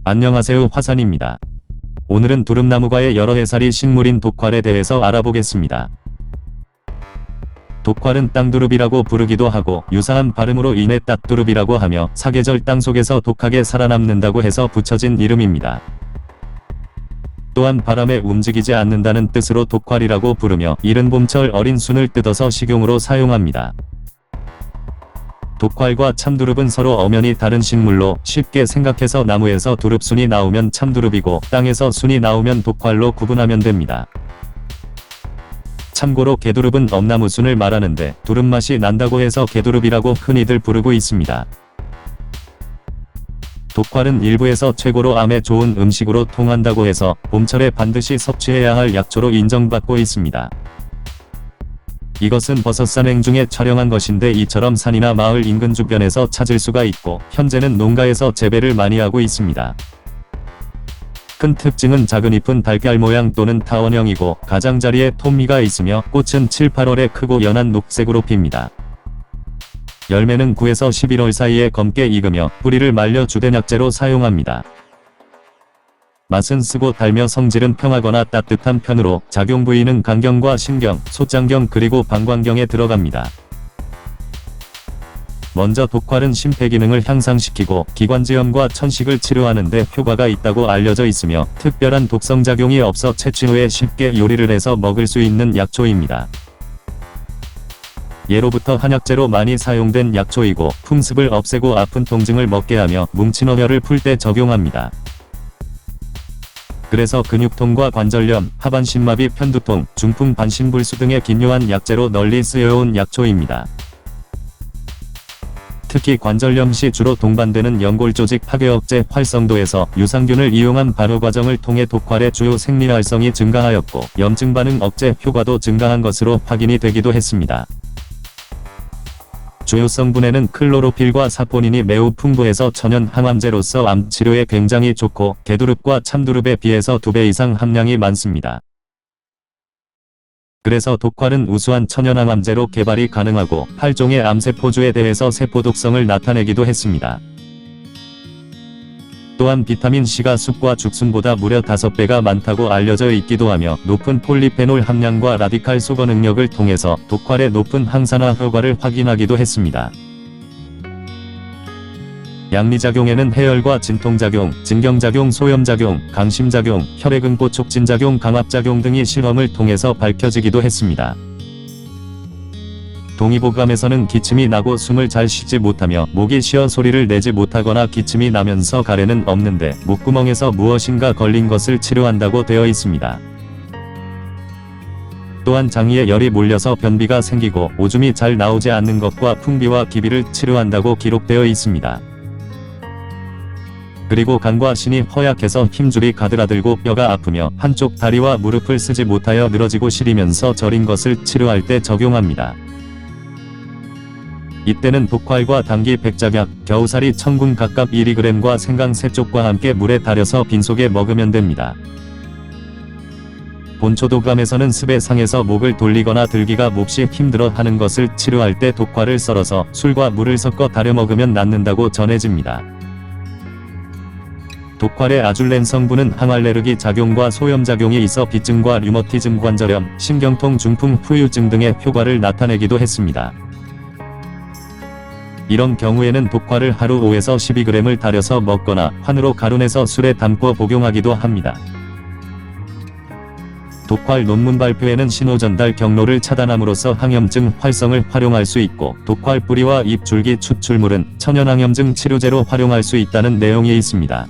안녕하세요, 화산입니다. 오늘은 두릅나무과의 여러 해살이 식물인 독활에 대해서 알아보겠습니다. 독활은 땅두릅이라고 부르기도 하고 유사한 발음으로 인해 딱두릅이라고 하며 사계절 땅속에서 독하게 살아남는다고 해서 붙여진 이름입니다. 또한 바람에 움직이지 않는다는 뜻으로 독활이라고 부르며 이른 봄철 어린 순을 뜯어서 식용으로 사용합니다. 독활과 참두릅은 서로 엄연히 다른 식물로 쉽게 생각해서 나무에서 두릅순이 나오면 참두릅이고 땅에서 순이 나오면 독활로 구분하면 됩니다. 참고로 개두릅은 엄나무순을 말하는데 두릅 맛이 난다고 해서 개두릅이라고 흔히들 부르고 있습니다. 독활은 일부에서 최고로 암에 좋은 음식으로 통한다고 해서 봄철에 반드시 섭취해야 할 약초로 인정받고 있습니다. 이것은 버섯산행 중에 촬영한 것인데 이처럼 산이나 마을 인근 주변에서 찾을 수가 있고 현재는 농가에서 재배를 많이 하고 있습니다. 큰 특징은 작은 잎은 달걀 모양 또는 타원형이고 가장자리에 톱니가 있으며 꽃은 7, 8월에 크고 연한 녹색으로 핍니다. 열매는 9에서 11월 사이에 검게 익으며 뿌리를 말려 주된 약재로 사용합니다. 맛은 쓰고 달며 성질은 평하거나 따뜻한 편으로 작용 부위는 간경과 신경, 소장경 그리고 방광경에 들어갑니다. 먼저 독활은 심폐기능을 향상시키고 기관지염과 천식을 치료하는 데 효과가 있다고 알려져 있으며 특별한 독성작용이 없어 채취 후에 쉽게 요리를 해서 먹을 수 있는 약초입니다. 예로부터 한약재로 많이 사용된 약초이고 풍습을 없애고 아픈 통증을 먹게 하며 뭉친 어혈을 풀 때 적용합니다. 그래서 근육통과 관절염, 하반신마비, 편두통, 중풍, 반신불수 등의 기묘한 약재로 널리 쓰여온 약초입니다. 특히 관절염 시 주로 동반되는 연골조직 파괴 억제 활성도에서 유산균을 이용한 발효 과정을 통해 독활의 주요 생리활성이 증가하였고 염증 반응 억제 효과도 증가한 것으로 확인이 되기도 했습니다. 주요 성분에는 클로로필과 사포닌이 매우 풍부해서 천연 항암제로서 암 치료에 굉장히 좋고 개두릅과 참두릅에 비해서 2배 이상 함량이 많습니다. 그래서 독활은 우수한 천연 항암제로 개발이 가능하고 8종의 암세포주에 대해서 세포독성을 나타내기도 했습니다. 또한 비타민C가 쑥과 죽순보다 무려 5배가 많다고 알려져 있기도 하며 높은 폴리페놀 함량과 라디칼 수거 능력을 통해서 독활의 높은 항산화 효과를 확인하기도 했습니다. 양리작용에는 해열과 진통작용, 진경작용, 소염작용, 강심작용, 혈액응고 촉진작용, 강압작용 등이 실험을 통해서 밝혀지기도 했습니다. 동의보감에서는 기침이 나고 숨을 잘 쉬지 못하며 목이 쉬어 소리를 내지 못하거나 기침이 나면서 가래는 없는데 목구멍에서 무엇인가 걸린 것을 치료한다고 되어 있습니다. 또한 장의에 열이 몰려서 변비가 생기고 오줌이 잘 나오지 않는 것과 풍비와 기비를 치료한다고 기록되어 있습니다. 그리고 간과 신이 허약해서 힘줄이 가드라들고 뼈가 아프며 한쪽 다리와 무릎을 쓰지 못하여 늘어지고 시리면서 저린 것을 치료할 때 적용합니다. 이때는 독활과 당귀 100작약, 겨우살이 1000군 각각 1g과 생강 3쪽과 함께 물에 달여서 빈속에 먹으면 됩니다. 본초독감에서는 습에 상해서 목을 돌리거나 들기가 몹시 힘들어 하는 것을 치료할 때 독활을 썰어서 술과 물을 섞어 달여 먹으면 낫는다고 전해집니다. 독활의 아줄렌 성분은 항알레르기 작용과 소염작용이 있어 비증과 류머티즘 관절염, 신경통, 중풍, 후유증 등의 효과를 나타내기도 했습니다. 이런 경우에는 독활을 하루 5에서 12g을 달여서 먹거나 환으로 가루내서 술에 담궈 복용하기도 합니다. 독활 논문 발표에는 신호전달 경로를 차단함으로써 항염증 활성을 활용할 수 있고 독활 뿌리와 잎 줄기 추출물은 천연항염증 치료제로 활용할 수 있다는 내용이 있습니다.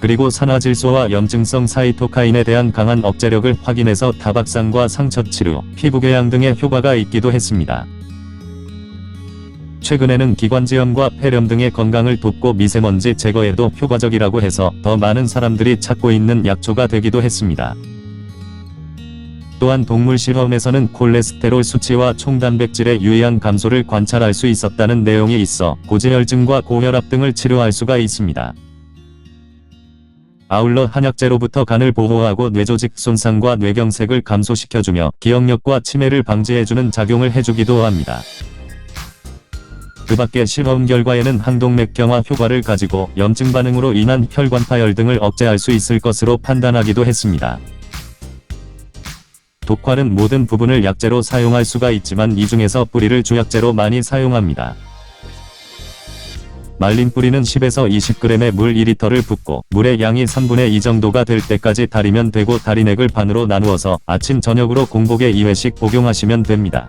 그리고 산화질소와 염증성 사이토카인에 대한 강한 억제력을 확인해서 타박상과 상처치료, 피부궤양 등의 효과가 있기도 했습니다. 최근에는 기관지염과 폐렴 등의 건강을 돕고 미세먼지 제거에도 효과적이라고 해서 더 많은 사람들이 찾고 있는 약초가 되기도 했습니다. 또한 동물 실험에서는 콜레스테롤 수치와 총단백질의 유의한 감소를 관찰할 수 있었다는 내용이 있어 고지혈증과 고혈압 등을 치료할 수가 있습니다. 아울러 한약재로부터 간을 보호하고 뇌조직 손상과 뇌경색을 감소시켜주며 기억력과 치매를 방지해주는 작용을 해주기도 합니다. 그 밖에 실험 결과에는 항동맥경화 효과를 가지고 염증 반응으로 인한 혈관파열 등을 억제할 수 있을 것으로 판단하기도 했습니다. 독활은 모든 부분을 약재로 사용할 수가 있지만 이 중에서 뿌리를 주약재로 많이 사용합니다. 말린 뿌리는 10에서 20g의 물 2리터를 붓고 물의 양이 3분의 2 정도가 될 때까지 달이면 되고 다리넥을 반으로 나누어서 아침 저녁으로 공복에 2회씩 복용하시면 됩니다.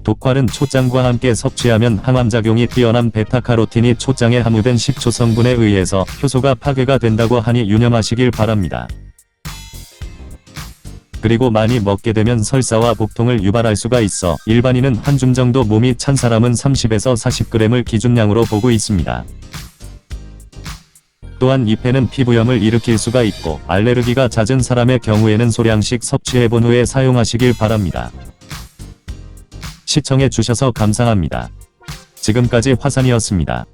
독활은 초장과 함께 섭취하면 항암작용이 뛰어난 베타카로틴이 초장에 함유된 식초 성분에 의해서 효소가 파괴가 된다고 하니 유념하시길 바랍니다. 그리고 많이 먹게 되면 설사와 복통을 유발할 수가 있어 일반인은 한 줌 정도 몸이 찬 사람은 30에서 40g을 기준량으로 보고 있습니다. 또한 잎에는 피부염을 일으킬 수가 있고 알레르기가 잦은 사람의 경우에는 소량씩 섭취해본 후에 사용하시길 바랍니다. 시청해 주셔서 감사합니다. 지금까지 화산이었습니다.